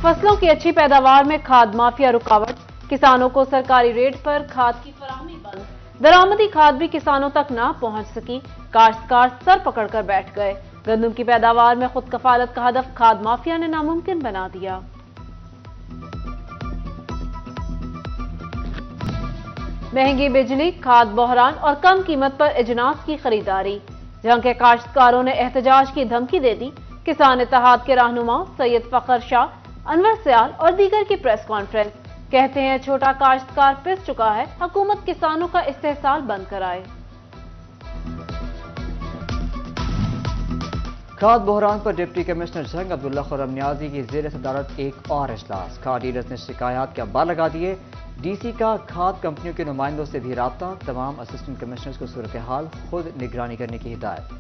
फसलों की अच्छी पैदावार में खाद माफिया रुकावट, किसानों को सरकारी रेट पर खाद की फराहमी बंद, दरामदी खाद भी किसानों तक ना पहुंच सकी, काश्तकार सर पकड़कर बैठ गए। गंदम की पैदावार में खुद कफालत का हदफ खाद माफिया ने नामुमकिन बना दिया। महंगी बिजली, खाद बहरान और कम कीमत पर इजनास की खरीदारी। जहां के काश्तकारों ने एहतजाज की धमकी दे दी। किसान इत्तेहाद के रहनुमा सैयद फखर शाह, अनवर सयाल और दीगर की प्रेस कॉन्फ्रेंस। कहते हैं छोटा काश्तकार पिस चुका है, हुकूमत किसानों का इस्तेहसाल बंद कराए। खाद बहरान पर डिप्टी कमिश्नर जंग अब्दुल्ला खुर्रम नियाजी की जेर सदारत एक और इजलास। खाद डीलर्स ने शिकायत के अंबार लगा दिए। डीसी का खाद कंपनियों के नुमाइंदों से भी राब्ता, तमाम असिस्टेंट कमिश्नर्स को सूरत हाल खुद निगरानी करने की हिदायत।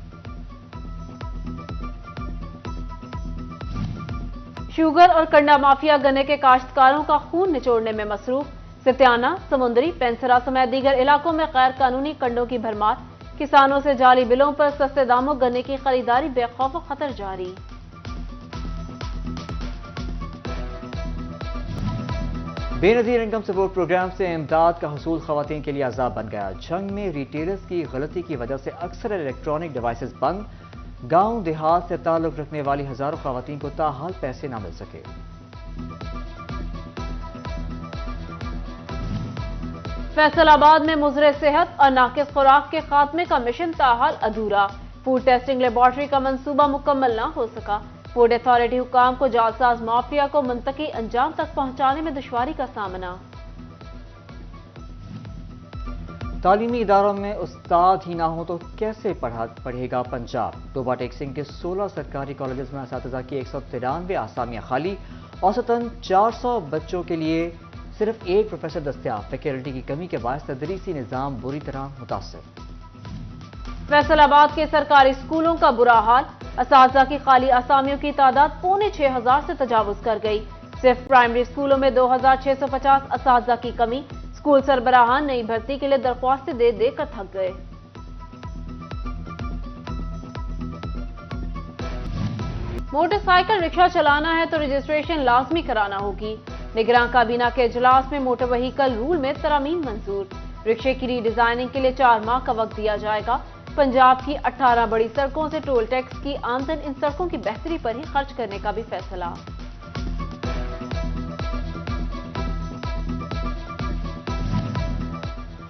शुगर और कंडा माफिया गन्ने के काश्तकारों का खून निचोड़ने में मसरूफ। सितियाना, समुंदरी, पेंसरा समेत दीगर इलाकों में गैर कानूनी कंडों की भरमार। किसानों से जाली बिलों पर सस्ते दामों गन्ने की खरीदारी बेखौफ खतर जारी। बेनजीर इनकम सपोर्ट प्रोग्राम से इमदाद का हुसूल खवातीन के लिए अजाब बन गया। जंग में रिटेलर्स की गलती की वजह से अक्सर इलेक्ट्रॉनिक डिवाइसेस बंद। गांव देहात से ताल्लुक रखने वाली हजारों खवातीन को ताहाल पैसे न मिल सके। फैसलाबाद में मुजरे सेहत और नाकिस खुराक के खात्मे का मिशन ताहाल अधूरा। फूड टेस्टिंग लेबॉर्ट्री का मंसूबा मुकम्मल न हो सका। फूड अथॉरिटी हुकाम को जालसाज माफिया को मुंतकी अंजाम तक पहुंचाने में दुश्वारी का सामना। तालीमी इदारों में उस्ताद ही ना हो तो कैसे पढ़ेगा पंजाब। टोबा टेक्सिंग के 16 सरकारी कॉलेजेस में असातिज़ा की 193 आसामियां खाली। औसतन 400 बच्चों के लिए सिर्फ एक प्रोफेसर दस्तयाब। फैकल्टी की कमी के बायस तदरीसी निज़ाम बुरी तरह मुतासर। फैसलाबाद के सरकारी स्कूलों का बुरा हाल। असातिज़ा की खाली आसामियों की तादाद 5,600 से तजावुज कर गई। सिर्फ प्राइमरी स्कूलों में 2,650 असातिज़ा की कमी। स्कूल सरबराहान नई भर्ती के लिए दरख्वास्तें दे देकर थक गए। मोटरसाइकिल रिक्शा चलाना है तो रजिस्ट्रेशन लाजमी कराना होगी। निगरान काबीना के इजलास में मोटर व्हीकल रूल में तरमीम मंजूर। रिक्शे की रीडिजाइनिंग के लिए 4 माह का वक्त दिया जाएगा। पंजाब की 18 बड़ी सड़कों से टोल टैक्स की आमदन इन सड़कों की बेहतरी पर ही खर्च करने का भी फैसला।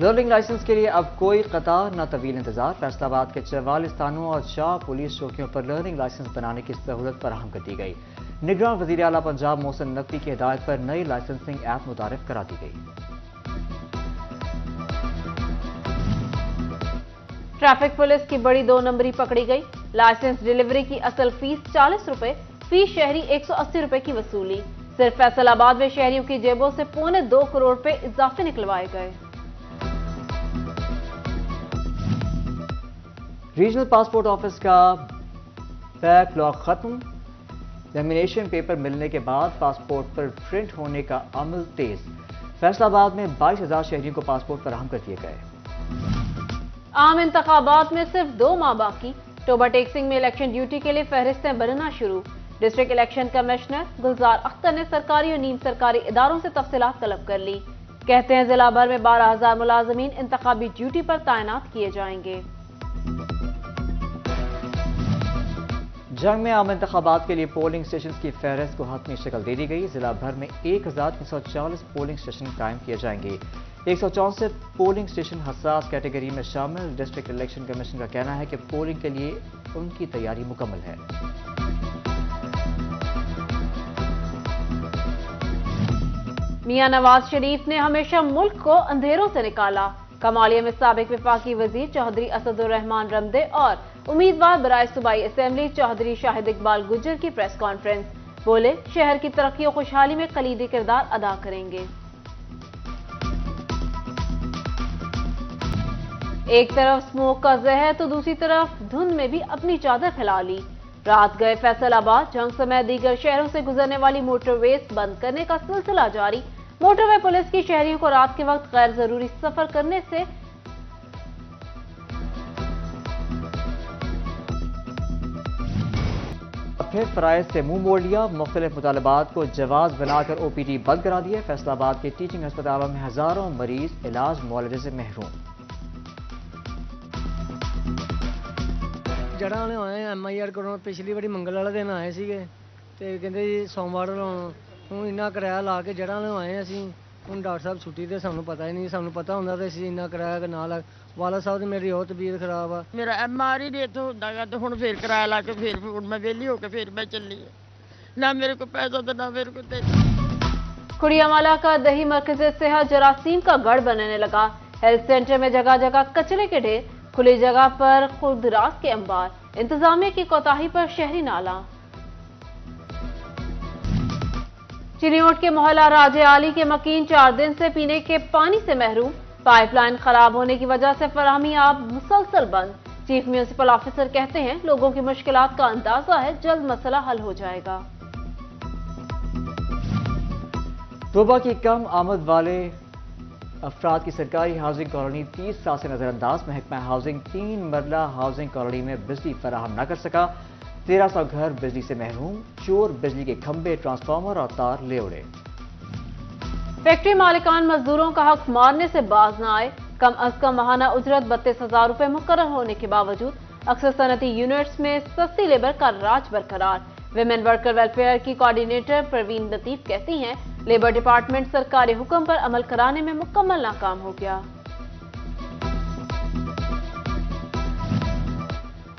लर्निंग लाइसेंस के लिए अब कोई कतार न तवील इंतजार। फैसलाबाद के 44 थानों और 4 पुलिस चौकियों पर लर्निंग लाइसेंस बनाने की सहूलत फराहम कर दी गई। निगरान वजीर आला पंजाब मोहसिन नकवी की हिदायत पर नई लाइसेंसिंग ऐप मुतारिफ करा दी गई। ट्रैफिक पुलिस की बड़ी 2 नंबरी पकड़ी गई। लाइसेंस डिलीवरी की असल फीस 40 रुपए, फीस शहरी 180 रुपए की वसूली। सिर्फ फैसलाबाद में शहरियों की जेबों से 2.25 करोड़ रुपए इजाफे निकलवाए गए। रीजनल पासपोर्ट ऑफिस का बैकलॉग खत्म। लेमिनेशन पेपर मिलने के बाद पासपोर्ट पर प्रिंट होने का अमल तेज। फैसलाबाद में 22,000 शहरियों को पासपोर्ट फराहम कर दिए गए। आम इंतखाबात में सिर्फ 2 माह बाकी। टोबा टेक्सिंग में इलेक्शन ड्यूटी के लिए फहरिस्तें बनना शुरू। डिस्ट्रिक्ट इलेक्शन कमिश्नर गुलजार अख्तर ने सरकारी और नीम सरकारी इदारों से तफसीलात तलब कर ली। कहते हैं जिला भर में 12,000 मुलाजमीन इंतखाबी ड्यूटी पर तैनात किए जाएंगे। जंग में आम इंतखाबात के लिए पोलिंग स्टेशन की फहरिस्त को हतमी शक्ल दे दी गई। जिला भर में 1,340 पोलिंग स्टेशन कायम किए जाएंगे। 164 पोलिंग स्टेशन हसास कैटेगरी में शामिल। डिस्ट्रिक्ट इलेक्शन कमीशन का कहना है कि पोलिंग के लिए उनकी तैयारी मुकम्मल है। मियां नवाज शरीफ ने हमेशा मुल्क को अंधेरों से निकाला। कमालिया में साबिक वफाकी वजीर चौधरी असदुर्रहमान रमदे और उम्मीदवार बराए सूबाई असेंबली चौधरी शाहिद इकबाल गुज्जर की प्रेस कॉन्फ्रेंस। बोले शहर की तरक्की और खुशहाली में कलीदी किरदार अदा करेंगे। एक तरफ स्मोक का जहर तो दूसरी तरफ धुंध में भी अपनी चादर फैला ली। रात गए फैसलाबाद, जंग समेत दीगर शहरों से गुजरने वाली मोटरवेज बंद करने का सिलसिला जारी। मोटरवे पुलिस की शहरियों को रात के वक्त गैर जरूरी सफर करने से پھر فرائض سے منہ موڑ لیا، مختلف مطالبات کو جواز بنا کر OPD بند کرا دیے۔ فیصل آباد کے ٹیچنگ ہسپتالوں میں ہزاروں مریض علاج معالجے سے محروم۔ ਜੜ੍ਹਾਂ ਵਾਲੇ ਆਏ MIR ਕਰੋ, ਪਿਛਲੀ ਵਾਰੀ ਮੰਗਲ ਵਾਲੇ ਦਿਨ ਆਏ ਸੀਗੇ ਤੇ ਕਹਿੰਦੇ ਜੀ ਸੋਮਵਾਰ ਲਾਉਣਾ। ਹੁਣ ਇੰਨਾ ਕਿਰਾਇਆ ਲਾ ਕੇ ਜੜ੍ਹਾਂ ਵਾਲੇ ਆਏ ਅਸੀਂ, ਹੁਣ ਡਾਕਟਰ ਸਾਹਿਬ ਛੁੱਟੀ ਤੇ ਸਾਨੂੰ ਪਤਾ ਹੀ ਨਹੀਂ, ਸਾਨੂੰ ਪਤਾ ਹੁੰਦਾ ਤੇ ਅਸੀਂ ਇੰਨਾ ਕਿਰਾਇਆ ਨਾ ਲਾ। ਵਾਲਾ ਸਾਹਿਬ ਦੀ ਮੇਰੀ ਬਹੁਤ ਤਬੀਅਤ ਖਰਾਬ ਆ, ਮੇਰਾ MR ਹੀ ਨਹੀਂ ਇੱਥੋਂ ਹੁੰਦਾ ਗਾ ਤੇ ਹੁਣ ਫੇਰ ਕਿਰਾਇਆ ਲਾ ਕੇ ਫੇਰ ਹੁਣ ਮੈਂ ਵਿਹਲੀ ਹੋ ਕੇ ਫੇਰ ਮੈਂ ਚੱਲੀ ਨਾ ਮੇਰੇ ਕੋਲ ਪੈਸਾ ਤੇ ਨਾ ਮੇਰੇ ਕੋਲ ਤੇ। कुड़ियामाला का दही मरकज़ सेहत जरासीम का गढ़ बनने लगा। हेल्थ सेंटर में जगह जगह कचरे के ढेर, खुली जगह पर खुदराज के अंबार, इंतजामिया की कोताही पर शहरी नाला। चिनियोट के मोहल्ला राजे आली के मकीन 4 दिन से पीने के पानी से महरूम। पाइपलाइन खराब होने की वजह से फराहमी आब मुसलसल बंद। चीफ म्यूनिसिपल ऑफिसर कहते हैं लोगों की मुश्किलात का अंदाजा है, जल्द मसला हल हो जाएगा। तोबा की कम आमद वाले अफराद की सरकारी हाउसिंग कॉलोनी 30 साल से नजरअंदाज। महकमा हाउसिंग 3 मरला हाउसिंग कॉलोनी में बिजली फराहम न कर सका। 1300 घर बिजली से महरूम। चोर बिजली के खंभे, ट्रांसफार्मर और तार ले उड़े। फैक्ट्री मालिकान मजदूरों का हक मारने से बाज न आए। कम अज कम माहाना उजरत 32,000 रुपए मुकर्रर होने के बावजूद अक्सर सनती यूनिट्स में सस्ती लेबर का राज बरकरार। विमेन वर्कर वेलफेयर की कोऑर्डिनेटर परवीन लतीफ कहती हैं लेबर डिपार्टमेंट सरकारी हुक्म पर अमल कराने में मुकम्मल नाकाम हो गया।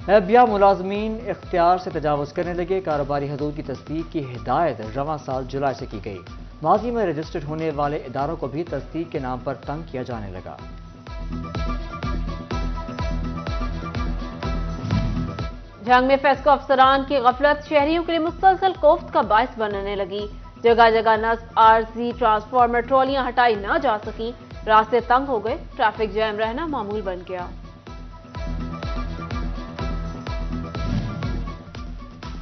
एहबिया मुलाजमीन इख्तियार से तजावुज करने लगे। कारोबारी हदूद की तस्दीक की हिदायत रवां साल जुलाई से की गई। माजी में रजिस्टर्ड होने वाले इदारों को भी तस्दीक के नाम पर तंग किया जाने लगा। जंग में फेस्को अफसरान की गफलत शहरियों के लिए मुसलसल कोफ्त का बायस बनने लगी। जगह जगह नस्ब, आरजी ट्रांसफार्मर, ट्रॉलियां हटाई ना जा सकी, रास्ते तंग हो गए, ट्रैफिक जैम रहना मामूल बन गया।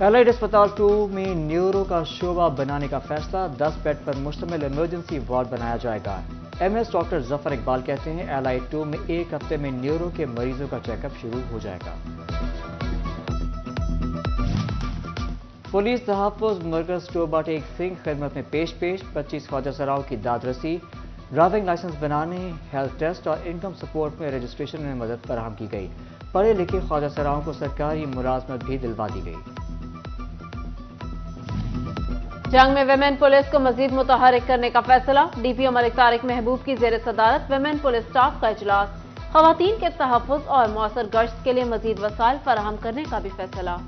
एलाइड अस्पताल 2 में न्यूरो का शोबा बनाने का फैसला। 10 बेड पर मुश्तमिल इमरजेंसी वार्ड बनाया जाएगा। MS डॉक्टर जफर इकबाल कहते हैं एलाइड 2 में 1 हफ्ते में न्यूरो के मरीजों का चेकअप शुरू हो जाएगा। पुलिस तहफ़्फ़ुज़ मरकज़ टोबा टेक सिंह खिदमत में पेश 25 ख्वाजा सराओं की दादरसी। ड्राइविंग लाइसेंस बनाने, हेल्थ टेस्ट और इनकम सपोर्ट में रजिस्ट्रेशन में मदद फराहम की गई। पढ़े लिखे ख्वाजा सराओं को सरकारी मुलाजमत भी दिलवा दी गई। जंग में विमेन पुलिस को मजीद मुतहरिक करने का फैसला। DPO मलिक तारिक महबूब की जेर सदारत विमेन पुलिस स्टाफ का इजलास। खवातीन के तहफ़्फ़ुज़ और मौसर गश्त के लिए मजीद वसाइल फराहम करने का भी फैसला।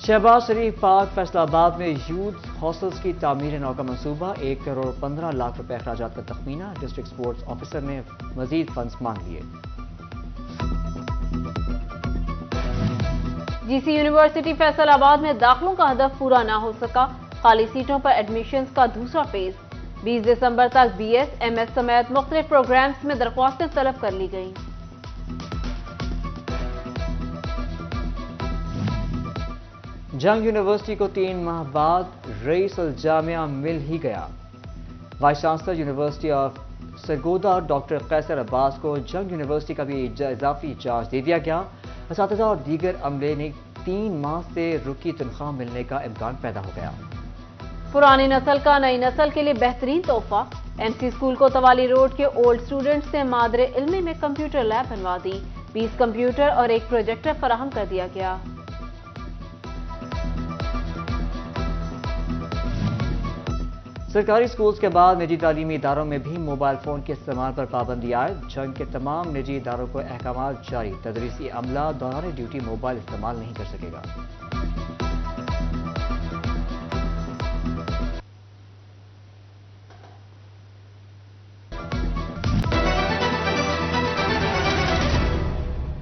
शहबाज शरीफ पार्क फैसलाबाद में यूथ हॉस्टल्स की तामीर नौ का मनसूबा। 1 करोड़ 15 लाख रुपए अखराजात का तखमीना। डिस्ट्रिक्ट स्पोर्ट्स ऑफिसर ने मजीद फंड्स मांग लिए। GC यूनिवर्सिटी फैसलाबाद में दाखिलों का हदफ पूरा ना हो सका। खाली सीटों पर एडमिशन्स का दूसरा फेज। 20 दिसंबर तक BS, MS समेत मुख्तलिफ प्रोग्राम्स में दरख्वास्तें तलब कर ली गईं। जंग यूनिवर्सिटी को 3 माह बाद रईस अल जामिया मिल ही गया। Vice chancellor university of Sargodha doctor Qaiser Abbas को जंग यूनिवर्सिटी का भी इजाफी चार्ज दे दिया गया। असातिज़ा और दीगर अमले ने 3 माह से रुकी तनख्वाह मिलने का इम्कान पैदा हो गया। पुरानी नस्ल का नई नस्ल के लिए बेहतरीन तोहफा। MC स्कूल को तवाली रोड के ओल्ड स्टूडेंट्स से मादरे इल्मी में कंप्यूटर लैब बनवा दी। 20 कंप्यूटर और 1 प्रोजेक्टर फराहम कर दिया गया। सरकारी स्कूल्स के बाद निजी तालीमी इदारों में भी मोबाइल फोन के इस्तेमाल पर पाबंदी आयद। जंग के तमाम निजी इदारों को अहकामात जारी। तदरीसी अमला दौरान ड्यूटी मोबाइल इस्तेमाल नहीं कर सकेगा।